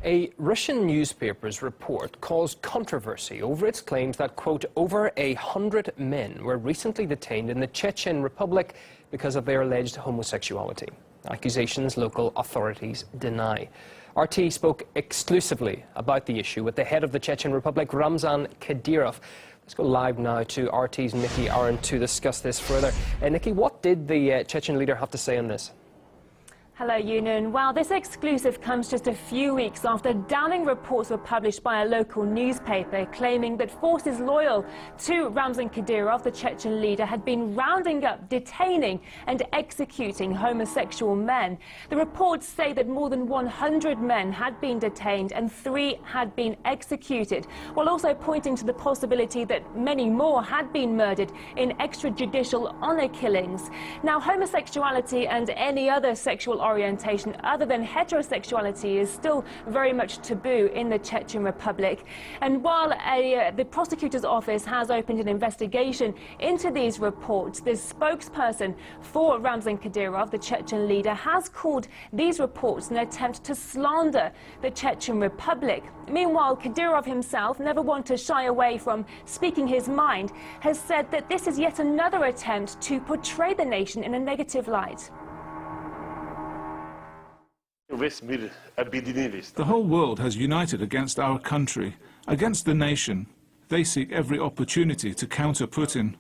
A Russian newspaper's report caused controversy over its claims that, quote, over 100 men were recently detained in the Chechen Republic because of their alleged homosexuality. Accusations local authorities deny. RT spoke exclusively about the issue with the head of the Chechen Republic, Ramzan Kadyrov. Let's go live now to RT's Nikki Aaron to discuss this further. Nikki, what did the Chechen leader have to say on this? Hello, Yunan. Well, this exclusive comes just a few weeks after damning reports were published by a local newspaper claiming that forces loyal to Ramzan Kadyrov, the Chechen leader, had been rounding up, detaining and executing homosexual men. The reports say that more than 100 men had been detained and 3 had been executed, while also pointing to the possibility that many more had been murdered in extrajudicial honor killings. Now, homosexuality and any other sexual orientation other than heterosexuality is still very much taboo in the Chechen Republic. And while the prosecutor's office has opened an investigation into these reports, the spokesperson for Ramzan Kadyrov, the Chechen leader, has called these reports an attempt to slander the Chechen Republic. Meanwhile, Kadyrov himself, never one to shy away from speaking his mind, has said that this is yet another attempt to portray the nation in a negative light. The whole world has united against our country, against the nation. They seek every opportunity to counter Putin.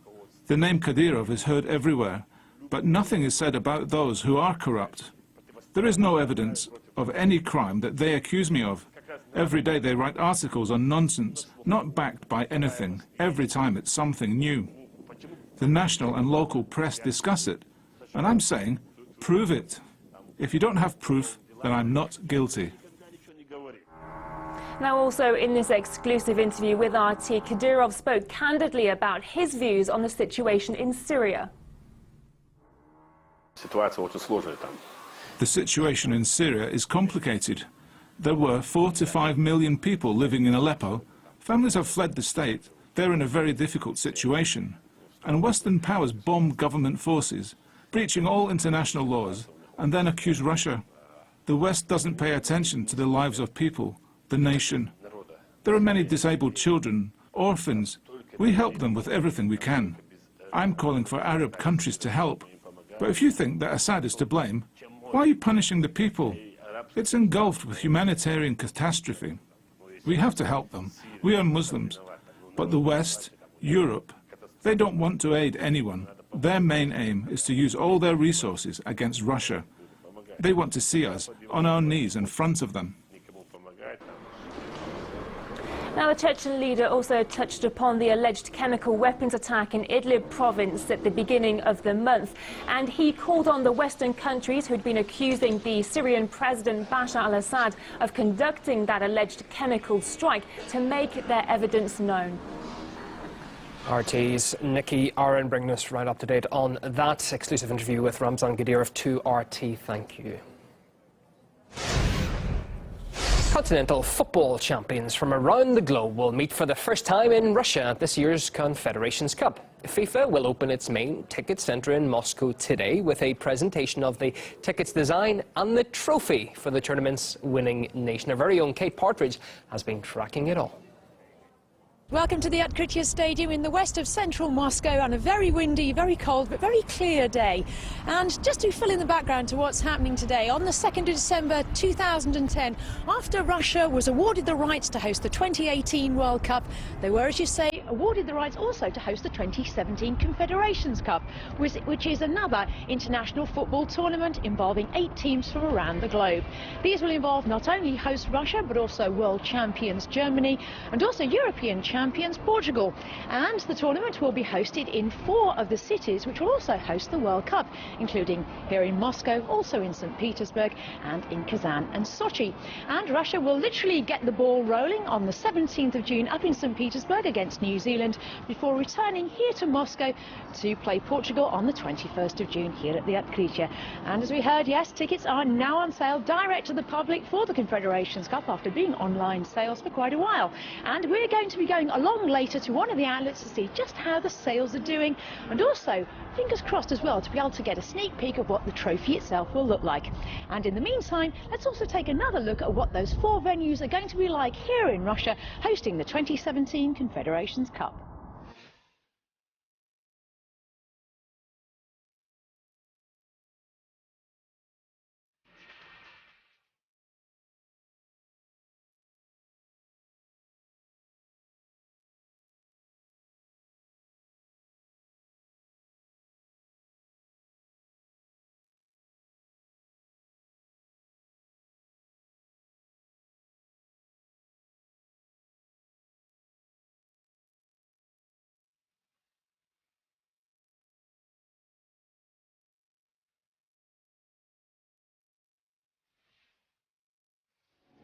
The name Kadyrov is heard everywhere, but nothing is said about those who are corrupt. There is no evidence of any crime that they accuse me of. Every day they write articles on nonsense, not backed by anything. Every time it's something new. The national and local press discuss it, and I'm saying, prove it. If you don't have proof, then I'm not guilty. Now, also in this exclusive interview with RT, Kadyrov spoke candidly about his views on the situation in Syria. The situation in Syria is complicated. There were 4 to 5 million people living in Aleppo. Families have fled the state. They're in a very difficult situation. And Western powers bomb government forces, breaching all international laws, and then accuse Russia. The West doesn't pay attention to the lives of people, the nation. There are many disabled children, orphans. We help them with everything we can. I'm calling for Arab countries to help. But if you think that Assad is to blame, why are you punishing the people? It's engulfed with humanitarian catastrophe. We have to help them. We are Muslims. But the West, Europe, they don't want to aid anyone. Their main aim is to use all their resources against Russia. They want to see us on our knees in front of them. Now, the Chechen leader also touched upon the alleged chemical weapons attack in Idlib province at the beginning of the month, and he called on the Western countries who'd been accusing the Syrian President Bashar al-Assad of conducting that alleged chemical strike to make their evidence known. RT's Nikki Aaron bringing us right up to date on that exclusive interview with Ramzan Kadyrov to RT. Thank you. Continental football champions from around the globe will meet for the first time in Russia at this year's Confederations Cup. FIFA will open its main ticket centre in Moscow today with a presentation of the ticket's design and the trophy for the tournament's winning nation. Our very own Kate Partridge has been tracking it all. Welcome to the Открытие Stadium in the west of central Moscow on a very windy, very cold but very clear day. And just to fill in the background to what's happening today, on the 2nd of December 2010, after Russia was awarded the rights to host the 2018 World Cup, they were, as you say, awarded the rights also to host the 2017 Confederations Cup, which is another international football tournament involving 8 teams from around the globe. These will involve not only host Russia but also world champions Germany and also European champions Portugal. And the tournament will be hosted in 4 of the cities which will also host the World Cup, including here in Moscow, also in St. Petersburg and in Kazan and Sochi. And Russia will literally get the ball rolling on the 17th of June up in St. Petersburg against New Zealand before returning here to Moscow to play Portugal on the 21st of June here at the Открытие. And as we heard, yes, tickets are now on sale direct to the public for the Confederations Cup after being online sales for quite a while. And we're going to be going along later to one of the outlets to see just how the sales are doing, and also, fingers crossed as well, to be able to get a sneak peek of what the trophy itself will look like. And in the meantime, let's also take another look at what those 4 venues are going to be like here in Russia, hosting the 2017 Confederations Cup.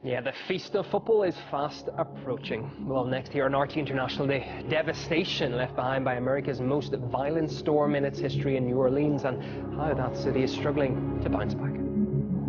Yeah, the feast of football is fast approaching. Well, next here on RT International Day, devastation left behind by America's most violent storm in its history in New Orleans, and how that city is struggling to bounce back.